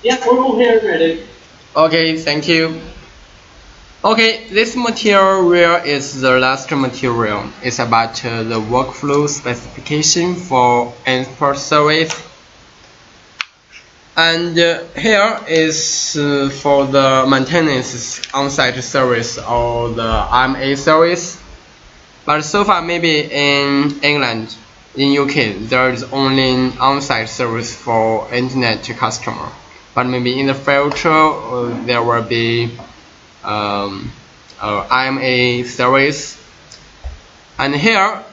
Yeah, we're all here ready. Okay, thank you. Okay, this material is the last material. It's about the workflow specification for export service. And here is for the maintenance on-site service or the IMA service. But so far, maybe in England, in UK, there is only on-site service for internet customer. But maybe in the future, there will be IMA service. And here,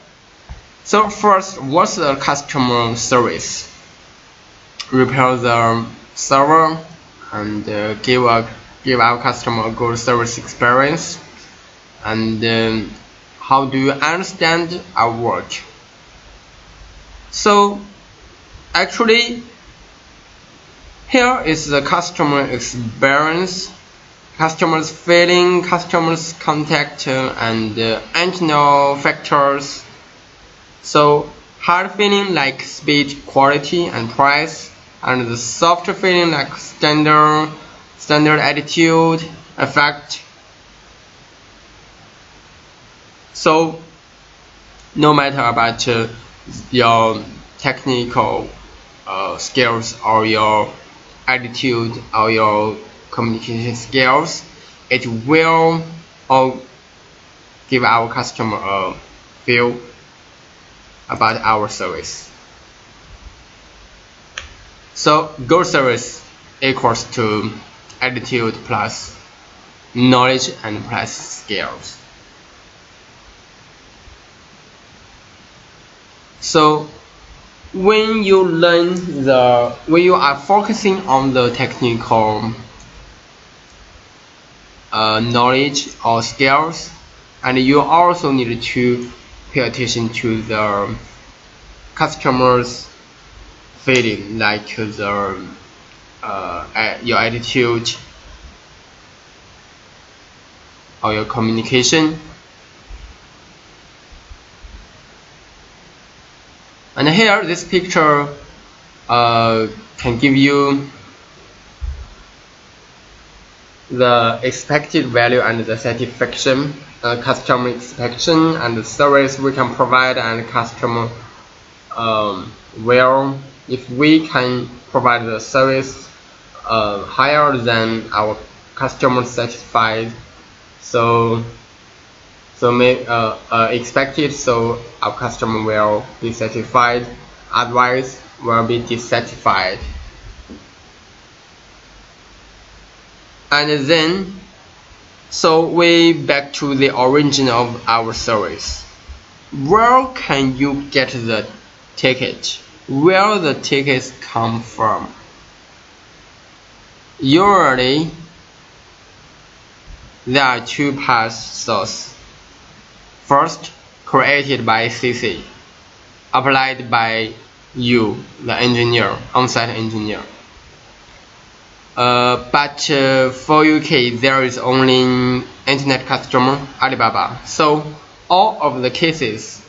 so first, what's the customer service? Repair the server and give our customer a good service experience. And how do you understand our work? So actually, here is the customer experience, customers feeling, customers contact, and internal factors. So hard feeling like speed, quality, and price, and the soft feeling like standard attitude, effect. So no matter about your technical skills or your attitude or your communication skills, it will all give our customer a feel about our service. So good service equals to attitude plus knowledge and plus skills. So when you are focusing on the technical knowledge or skills, and you also need to pay attention to the customer's feeling, like your attitude or your communication. And here, this picture can give you the expected value and the satisfaction, customer expectation and the service we can provide, and customer well, if we can provide the service higher than our customer satisfied, so expected, so our customer will be satisfied, otherwise will be dissatisfied. And then, so we back to the origin of our service. Where can you get the ticket? Where the tickets come from? Usually, there are two paths source. First, created by CC, applied by you, the engineer, on-site engineer. But for UK, there is only internet customer, Alibaba. So all of the cases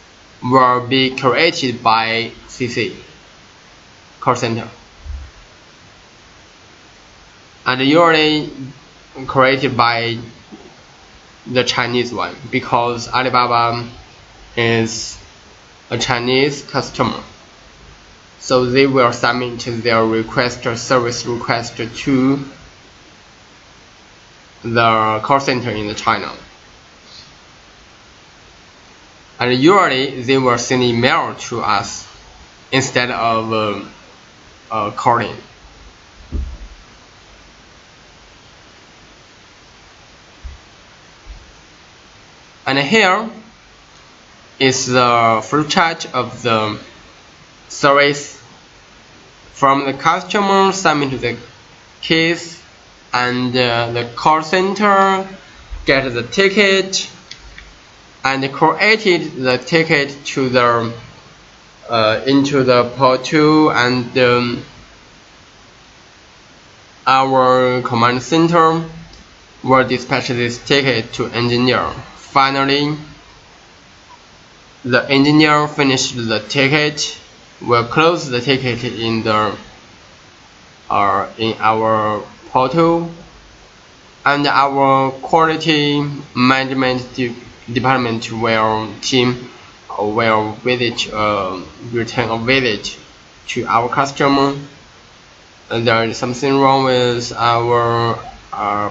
will be created by CC, call center, and usually created by the Chinese one, because Alibaba is a Chinese customer, so they will submit their request or service request to the call center in China, and usually they will send email to us instead of calling. And here is the flowchart of the service from the customer submit the case, and the call center get the ticket and created the ticket to the into the portal, and our command center will dispatch this ticket to engineer. Finally, the engineer finished the ticket, will close the ticket in the in our portal, and our quality management department will visit return a visit to our customer. There is something wrong with our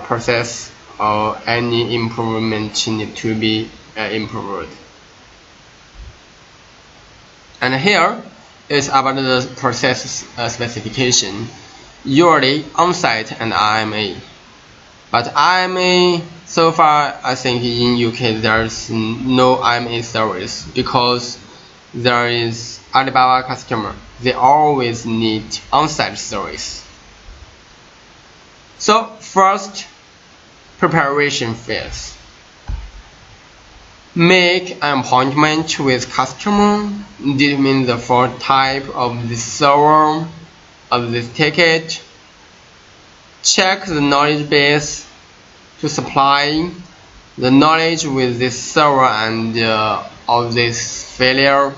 process, or any improvement need to be improved. And here is about the process specification, usually on-site and IMA. But IMA, so far I think in UK there's no IMA service, because there is Alibaba customer, they always need on-site service. So first, preparation phase. Make an appointment with customer, determine the full type of the server of this ticket, check the knowledge base to supply the knowledge with this server and of this failure,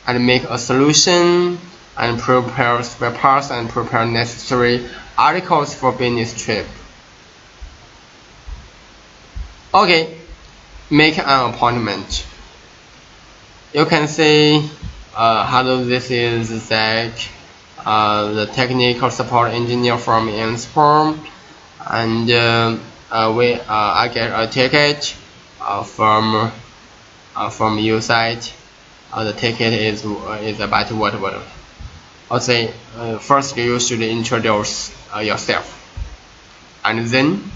and make a solution and prepare spare parts and prepare necessary articles for business trip. Okay, make an appointment. You can see hello, this is Zach, the technical support engineer from Inspire, and I get a ticket from your site. The ticket is about what. I'll say first you should introduce yourself, and then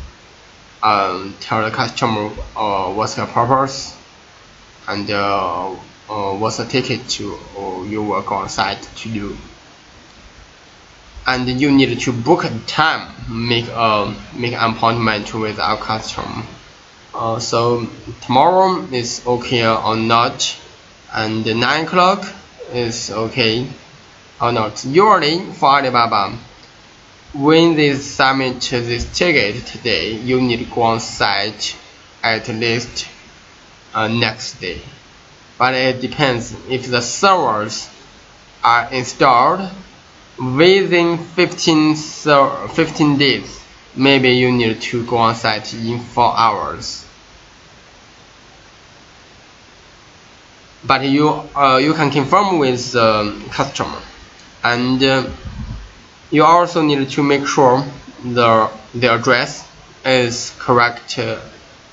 tell the customer what's the purpose, and what's the ticket you work on site to do. And you need to book a time, make an appointment with our customer. So tomorrow is okay or not, and 9 o'clock is okay or not. Usually for Alibaba, when they submit this ticket today, you need to go on site at least next day. But it depends. If the servers are installed within 15 days, maybe you need to go on site in 4 hours. But you can confirm with the customer, and you also need to make sure the address is correct,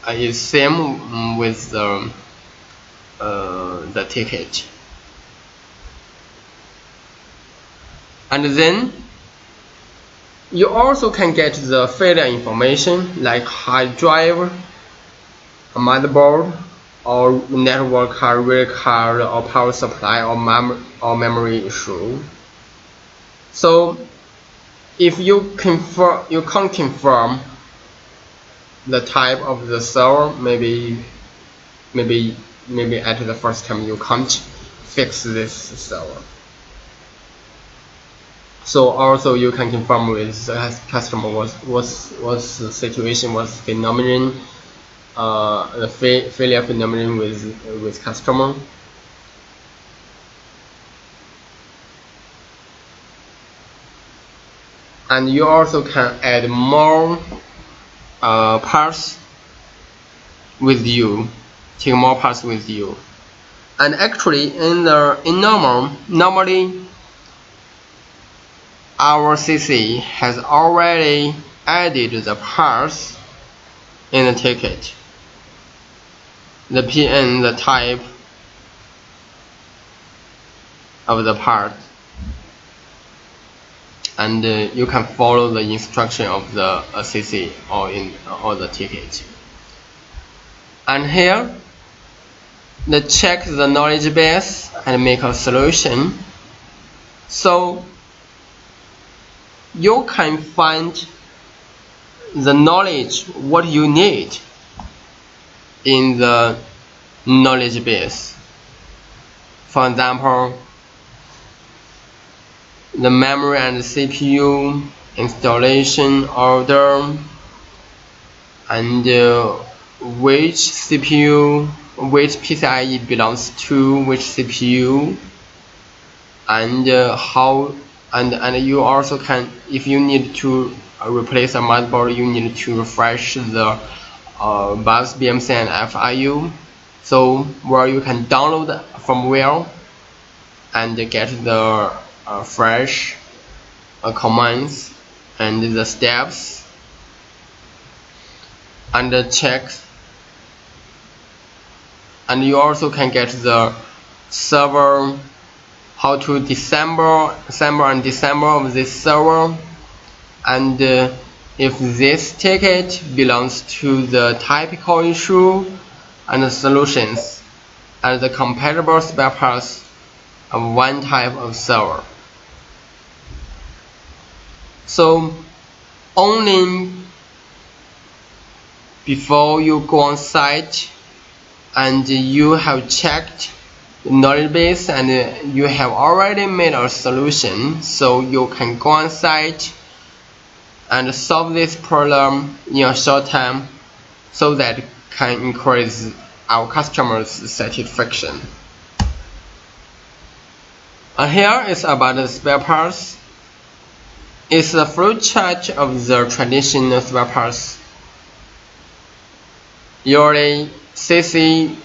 is same with the ticket. And then you also can get the failure information like hard drive, a motherboard, or network card, real card, or power supply, or memory issue. So if you can't confirm the type of the server, maybe at the first time you can't fix this server. So also you can confirm with the customer what's the situation, what's the phenomenon, the failure phenomenon with customer. And you also can add more parts with you, take more parts with you. And actually normally our CC has already added the parts in the ticket, the PN, the type of the part, and you can follow the instruction of the CC or the ticket. And here, check the knowledge base and make a solution. So you can find the knowledge what you need in the knowledge base. For example, the memory and the CPU, installation order, and which CPU, which PCIe belongs to which CPU, and how and you also can, if you need to replace a motherboard, you need to refresh the BIOS, BMC and FIU, so where you can download firmware and get the fresh commands and the steps and check, and you also can get the server, how to disassemble and disassemble of this server, and if this ticket belongs to the typical issue and the solutions and the compatible spare parts of one type of server. So only before you go on site and you have checked the knowledge base and you have already made a solution, so you can go on site and solve this problem in a short time, so that can increase our customers' satisfaction. And here is about the spare parts. It's a flow chart of the traditional spare parts. Usually, CC,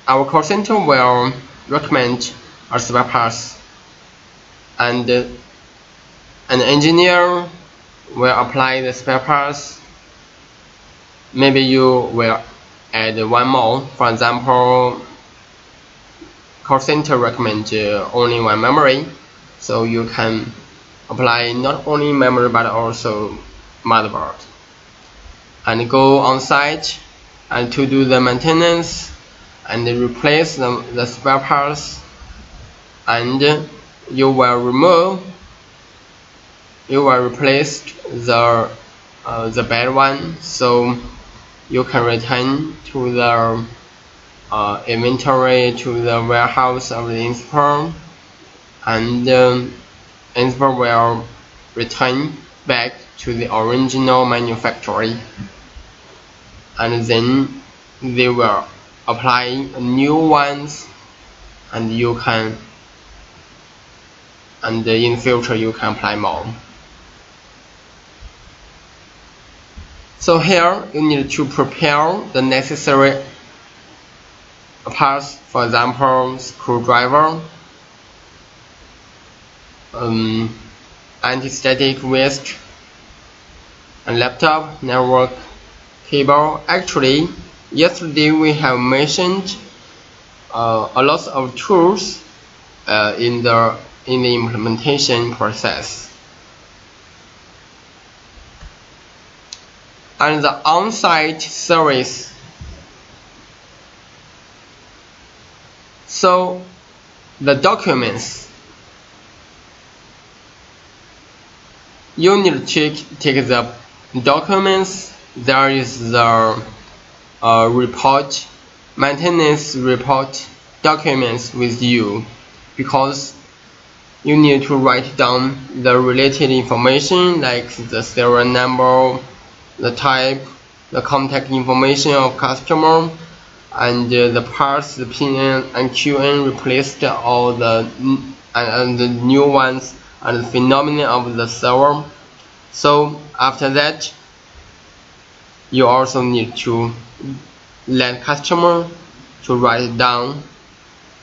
our call center will recommend our spare parts, and an engineer will apply the spare parts. Maybe you will add one more. For example, call center recommend only one memory, so you can apply not only memory but also motherboard, and go on site and to do the maintenance and replace the spare parts, and you will replace the bad one, so you can return to the inventory, to the warehouse of the inspector, and inspector will return back to the original manufacturer, and then they will apply new ones, and you can, and in future you can apply more. So here you need to prepare the necessary parts, for example, screwdriver, anti-static vest, and laptop, network cable. Actually, yesterday we have mentioned a lot of tools in the implementation process. And the on-site service. So the documents, you need to take the documents. There is the report, maintenance report documents with you, because you need to write down the related information like the serial number, the type, the contact information of customer, and the parts, the PN and QN replaced all the and the new ones, and the phenomenon of the server. So after that, you also need to let customer to write it down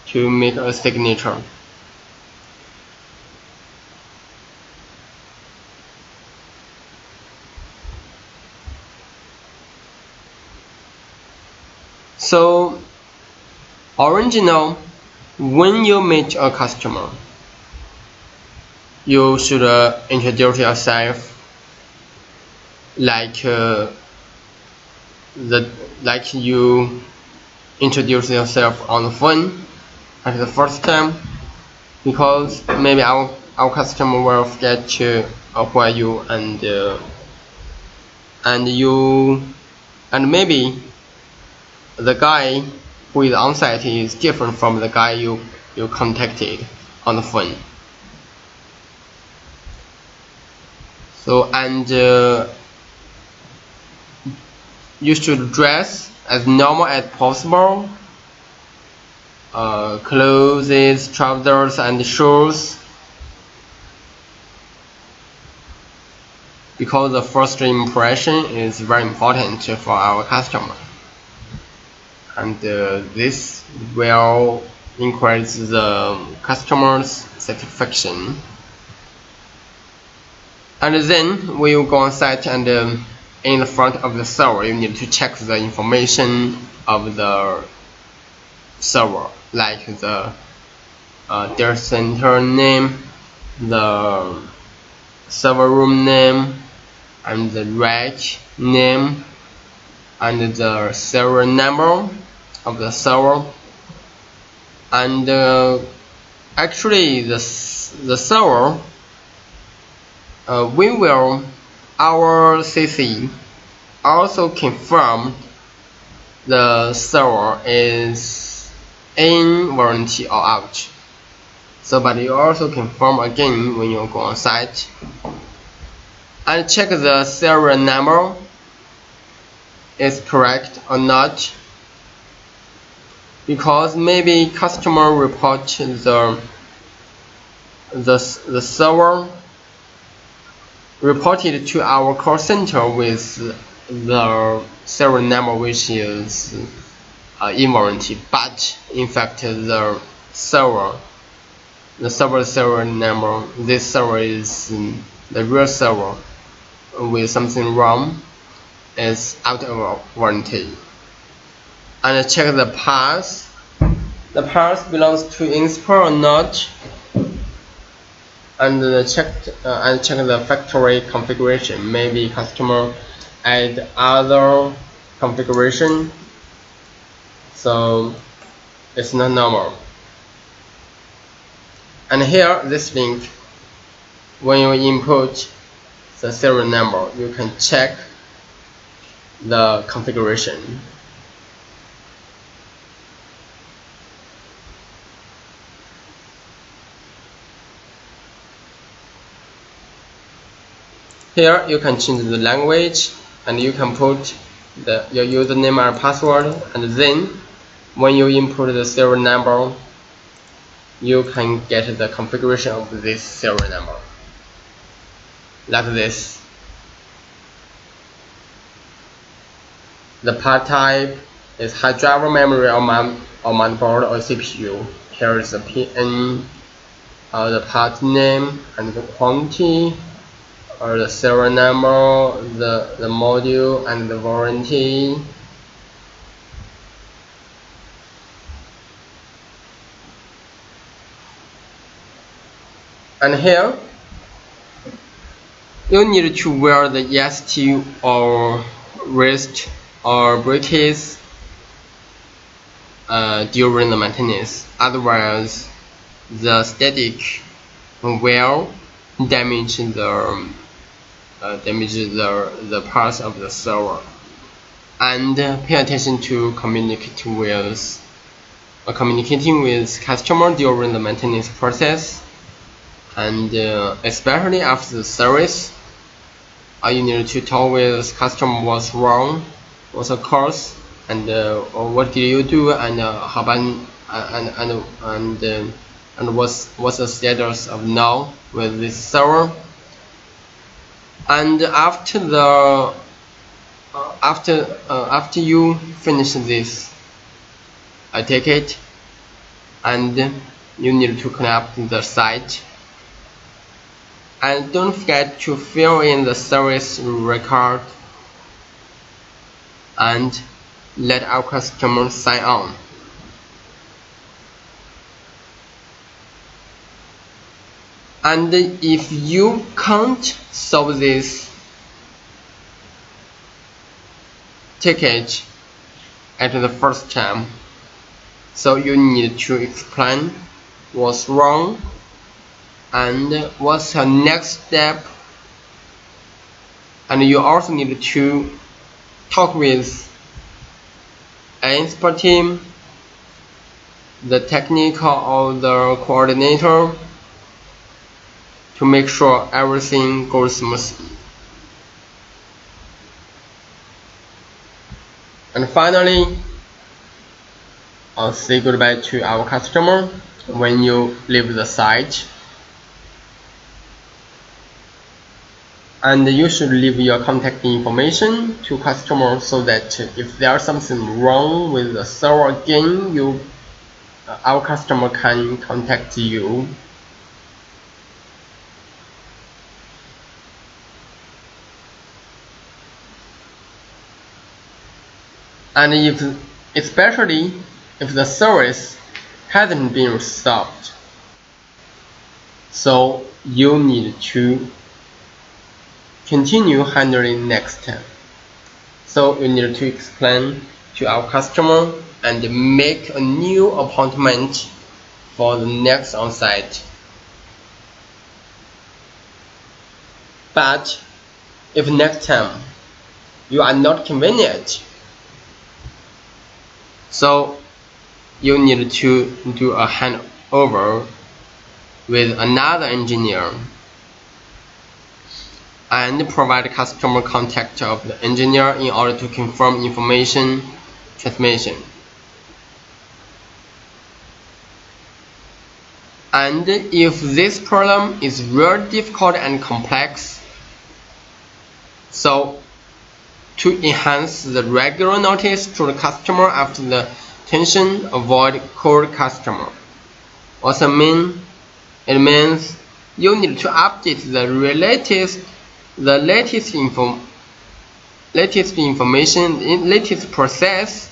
to make a signature. So original, when you meet a customer, you should introduce yourself like you introduce yourself on the phone at the first time, because maybe our customer will forget who are you, and maybe the guy who is on site is different from the guy you contacted on the phone. So, and you should dress as normal as possible. Clothes, trousers, and shoes. because the first impression is very important for our customer, and this will increase the customer's satisfaction. And then when you go on site and in the front of the server, you need to check the information of the server, like the data center name, the server room name, and the rack name, and the serial number of the server. And actually the server, our CC also confirm the server is in warranty or out. So, but you also confirm again when you go on site and check the serial number is correct or not, because maybe customer report the server reported to our call center with the serial number which is in warranty, but in fact the server serial number, this server is the real server with something wrong, is out of warranty. And check the parts. The parts belongs to Inspur or not, and check the factory configuration. Maybe customer add other configuration, so it's not normal. And here, this link, when you input the serial number, you can check the configuration. Here you can change the language, and you can put your username and password, and then when you input the serial number, you can get the configuration of this serial number, like this. The part type is hard drive, memory, or motherboard, or CPU. Here is the PN, the part name, and the quantity, or the serial number, the module, and the warranty. And here, you need to wear the EST or wrist or braces during the maintenance. Otherwise, the static will damage the parts of the server. And pay attention to communicating with customer during the maintenance process, and especially after the service. You need to talk with customer what's wrong, what's the cause, and what did you do, and how about and what's the status of now with this server. And after you finish this ticket, and you need to clean up the site, and don't forget to fill in the service record and let our customer sign on. And if you can't solve this ticket at the first time, so you need to explain what's wrong and what's the next step. And you also need to talk with an expert team, the technical or the coordinator, to make sure everything goes smoothly. And finally, I'll say goodbye to our customer when you leave the site. And you should leave your contact information to customer so that if there's something wrong with the server again, our customer can contact you. And especially if the service hasn't been resolved, so you need to continue handling next time. So you need to explain to our customer and make a new appointment for the next on-site. But if next time you are not convenient, so you need to do a handover with another engineer and provide customer contact of the engineer in order to confirm information transmission. And if this problem is very difficult and complex, so to enhance the regular notice to the customer after the tension, avoid cold customer. Also it means you need to update the latest process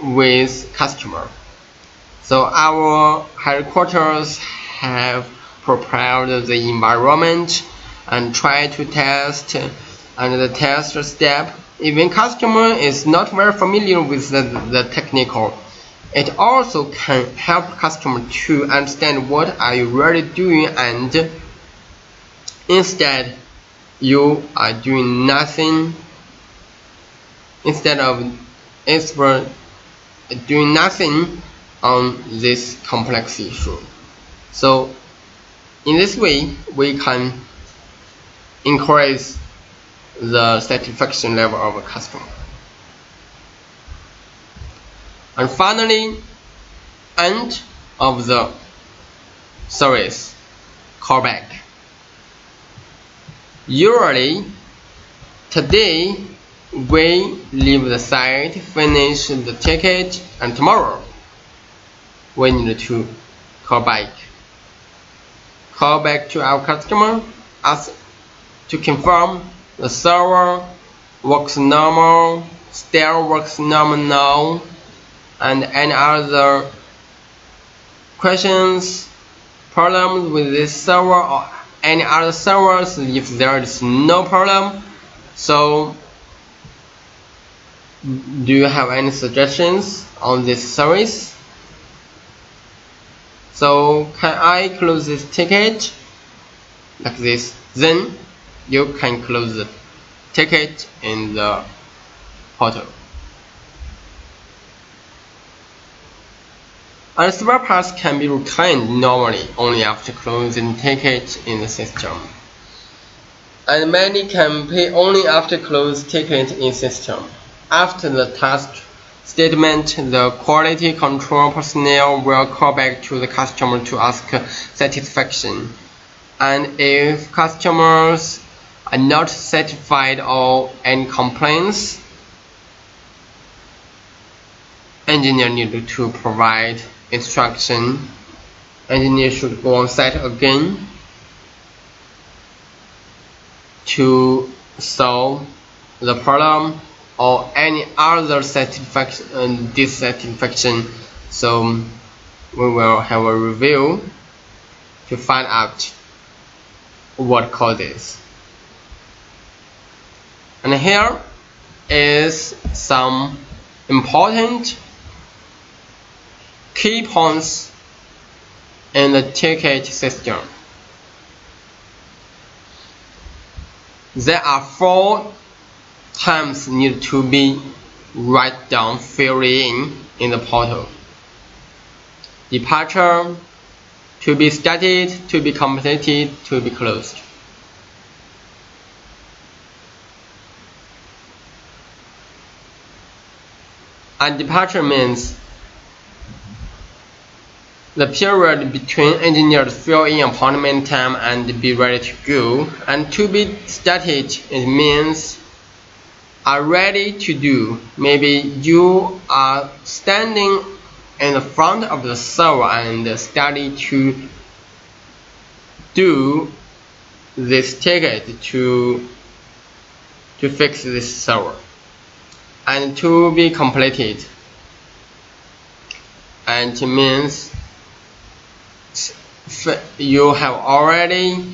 with customer. So our headquarters have prepared the environment and try to test and the test step. Even customer is not very familiar with the technical, it also can help customer to understand what are you really doing, and instead you are doing nothing, instead of expert doing nothing on this complex issue. So in this way we can increase the satisfaction level of a customer. And finally, end of the service callback. Usually today we leave the site, finish the ticket, and tomorrow we need to call back to our customer, ask to confirm the server works normal, still works normal now, and any other questions, problems with this server or any other servers. If there is no problem, so do you have any suggestions on this service? So can I close this ticket like this? Then you can close the ticket in the portal. And spare parts can be returned normally only after closing ticket in the system. And many can pay only after close ticket in system. After the task statement, the quality control personnel will call back to the customer to ask satisfaction. And if customers are not satisfied or any complaints, engineer need to provide instruction. Engineer should go on site again to solve the problem or any other dissatisfaction. So we will have a review to find out what causes. And here is some important key points in the ticket system. There are 4 times need to be write down, fill in the portal. Departure, to be started, to be completed, to be closed. And departure means the period between engineers fill in appointment time and be ready to go. And to be started, it means are ready to do. Maybe you are standing in the front of the server and study to do this ticket to fix this server and to be completed. And it means you have already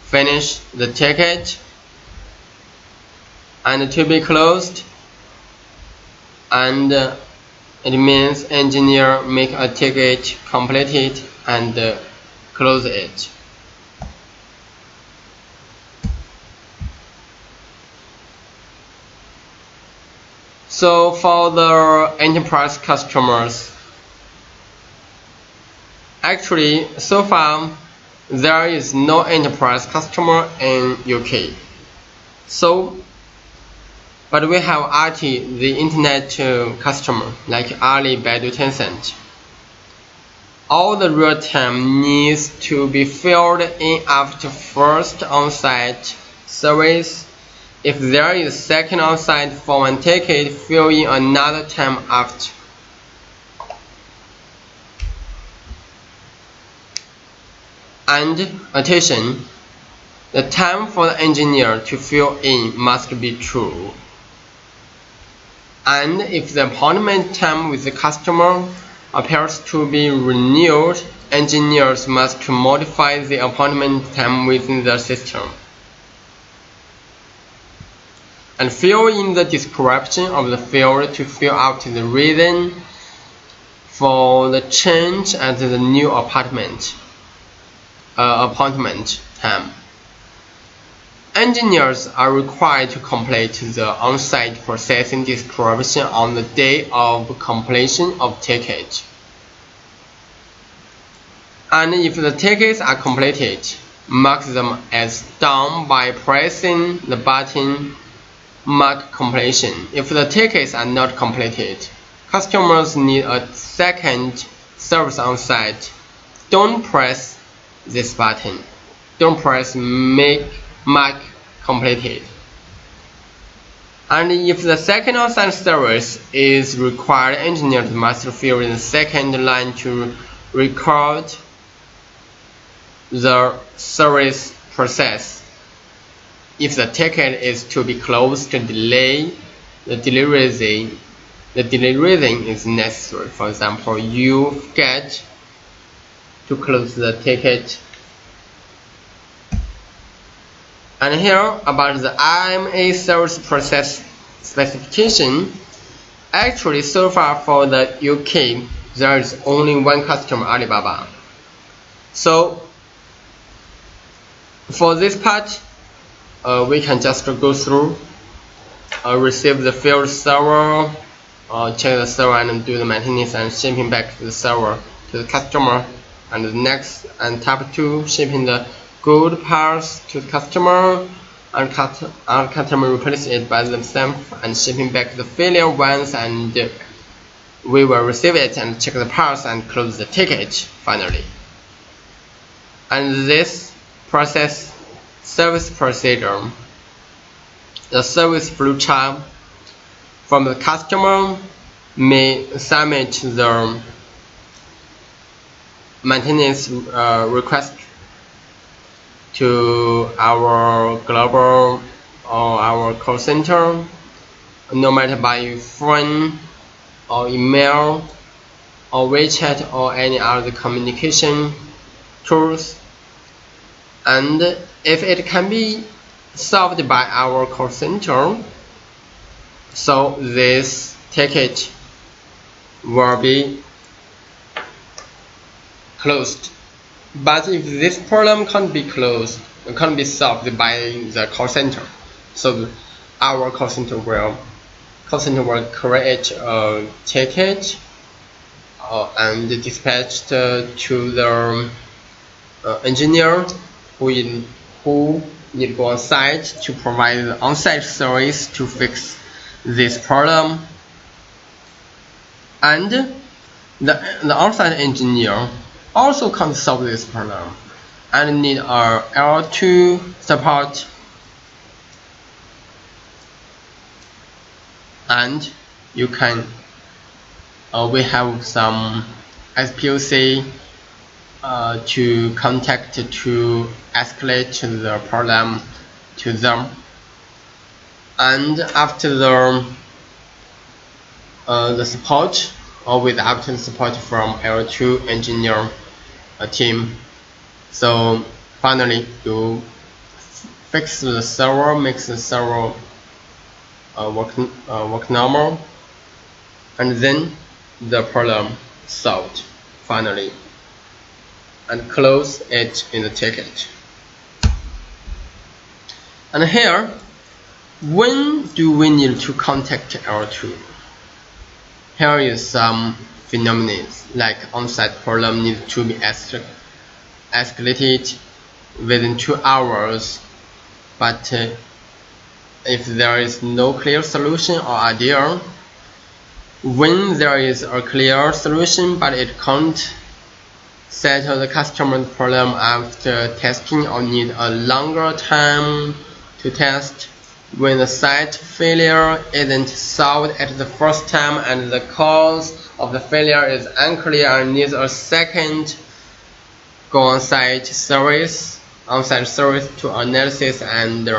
finished the ticket and to be closed, and it means engineer make a ticket, complete it and close it. So for the enterprise customers, actually so far there is no enterprise customer in UK. But we have RT, the internet customer, like Ali, Baidu, Tencent. All the real time needs to be filled in after first on-site service. If there is second on-site for one ticket, fill in another time after. And attention, the time for the engineer to fill in must be true. And if the appointment time with the customer appears to be renewed, engineers must modify the appointment time within the system and fill in the description of the field to fill out the reason for the change at the new appointment time. Engineers are required to complete the on-site processing description on the day of completion of ticket. And if the tickets are completed, mark them as done by pressing the button Mark completion. If the tickets are not completed, customers need a second service on site. Don't press this button. Don't press Mark completed. And if the second on-site service is required, engineers must fill in the second line to record the service process. If the ticket is to be closed, the delay reason is necessary. For example, you get to close the ticket. And here about the IMA service process specification. Actually, so far for the UK, there is only one customer, Alibaba. So for this part, we can just go through, receive the field server, check the server and do the maintenance and shipping back the server to the customer. And the next, and tab 2, shipping the good parts to the customer, and customer replace it by themselves and shipping back the failure ones, and we will receive it and check the parts and close the ticket finally. And this process service procedure, the service flow chart from the customer may submit the maintenance request to our global or our call center, no matter by phone or email or WeChat or any other communication tools. And if it can be solved by our call center, so this ticket will be closed. But if this problem can't be solved by the call center, so our call center will create a ticket and dispatch to the engineer who need go on site to provide the on-site service to fix this problem. And The on-site engineer also can't solve this problem and need a L2 support, and you can we have some SPOC to contact to escalate the problem to them, and after the support or without the support from L2 engineer team. So finally you fix the server, makes the server work normal, and then the problem solved finally, and close it in the ticket. And here, when do we need to contact L2? Here is some phenomena like on-site problem needs to be escalated within 2 hours, but if there is no clear solution or idea, when there is a clear solution but it can't settle the customer's problem after testing or need a longer time to test, when the site failure isn't solved at the first time and the cause of the failure is unclear and needs a second on-site service to analysis and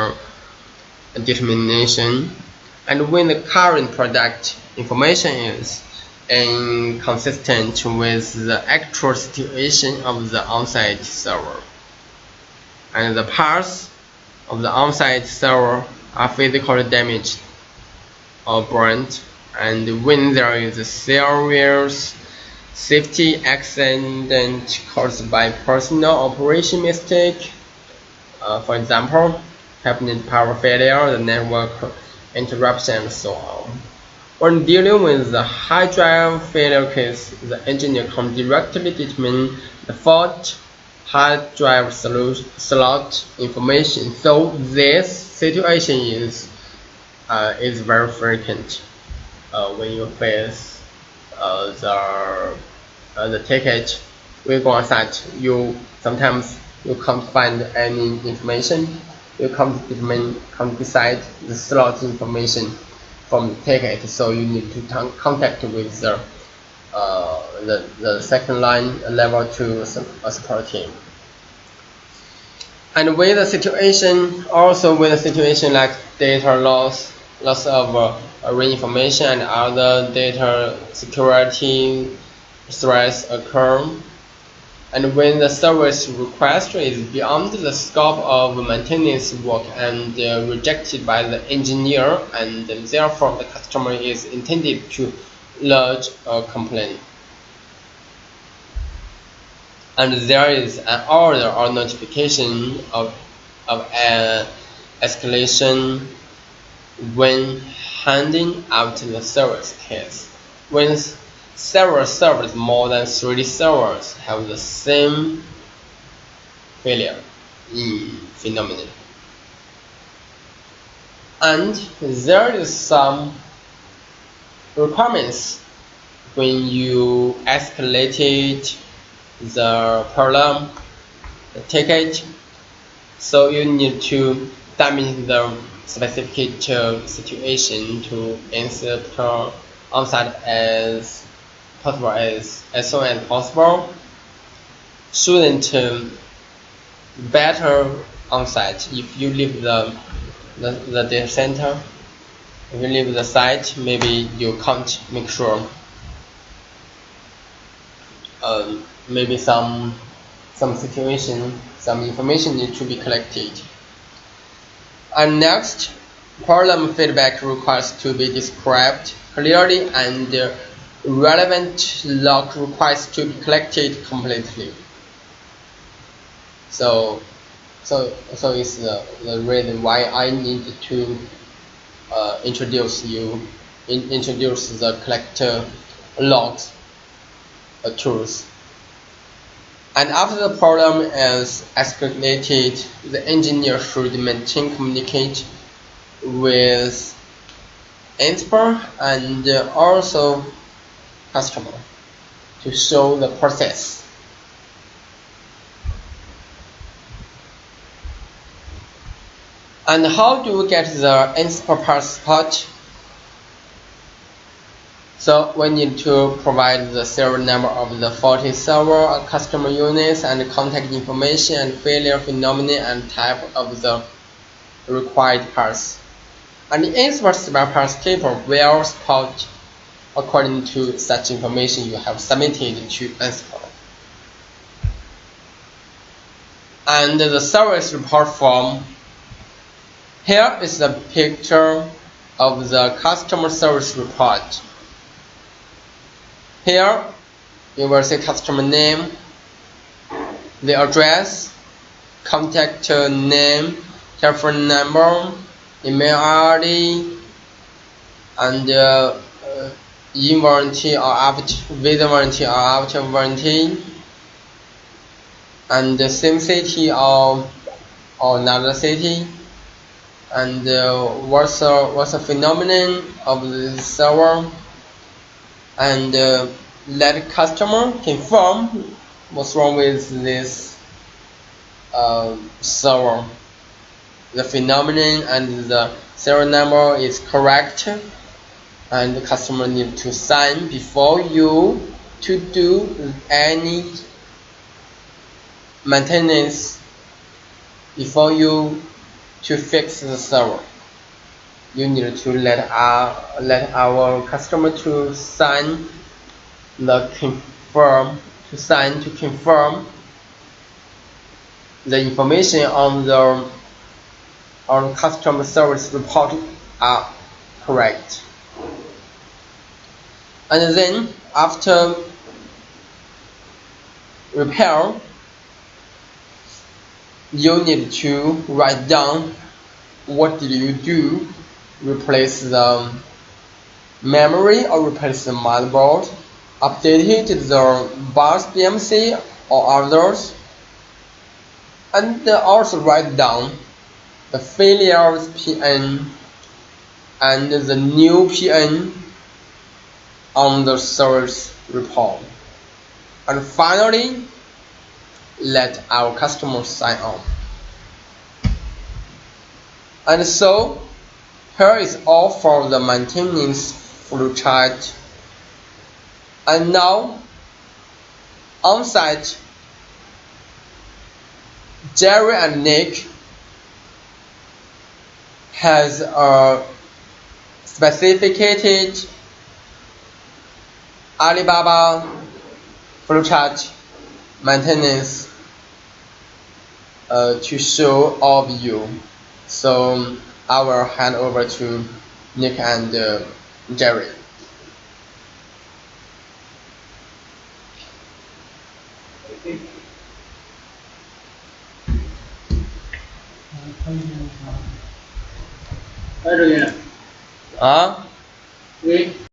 determination, and when the current product information is inconsistent with the actual situation of the on-site server, and the parts of the on-site server are physically damaged or burnt, and when there is a serious safety accident caused by personal operation mistake, for example, cabinet power failure, the network interruption, and so on. When dealing with the hard drive failure case, the engineer can directly determine the fault hard drive slot information. So this situation is very frequent when you face the ticket. We go on site, sometimes you can't find any information. You can't decide the slot information from the ticket, so you need to contact with the second line level 2 support team. And with a situation like data loss of array information and other data security threats occur, and when the service request is beyond the scope of maintenance work and rejected by the engineer, and therefore the customer is intended to lodge a complaint, and there is an order or notification of an escalation when handing out the service case. When several servers, more than 3 servers, have the same failure phenomenon, and there is some requirements when you escalated the problem, the ticket, so you need to determine the specific situation to answer on-site as possible, as soon as possible. Shouldn't better on-site if you leave the data center. If you leave the site, maybe you can't make sure. Maybe some situation, some information need to be collected. And next, problem feedback requires to be described clearly, and relevant log requires to be collected completely. So it's the reason why I need to introduce the collector logs tools. And after the problem is escalated, the engineer should maintain communicate with expert and also customer. to show the process. And how do we get the Inspire support? So we need to provide the serial number of the faulty server, customer units, and contact information, and failure phenomenon, and type of the required parts. And the Inspire spare parts table will support according to such information you have submitted to Inspire. And the service report form. Here is the picture of the customer service report. Here you will see customer name, the address, contact name, telephone number, email ID, and in warranty or after, with warranty or after warranty, and the same city or another city, and what's the phenomenon of the server, and let customer confirm what's wrong with this server. The phenomenon and the serial number is correct, and the customer need to sign before you to do any maintenance, before you to fix the server. You need to let our customer to sign the confirm to confirm the information on the customer service report are correct. And then after repair, you need to write down what did you do, replace the memory or replace the motherboard, updated the BIOS BMC or others, and also write down the failures PN and the new PN on the service report. And finally, let our customer sign on. And so here is all for the maintenance flowchart. And now on site, Jerry and Nick has a specified Alibaba flowchart maintenance to show all of you. So I will hand over to Nick and Jerry.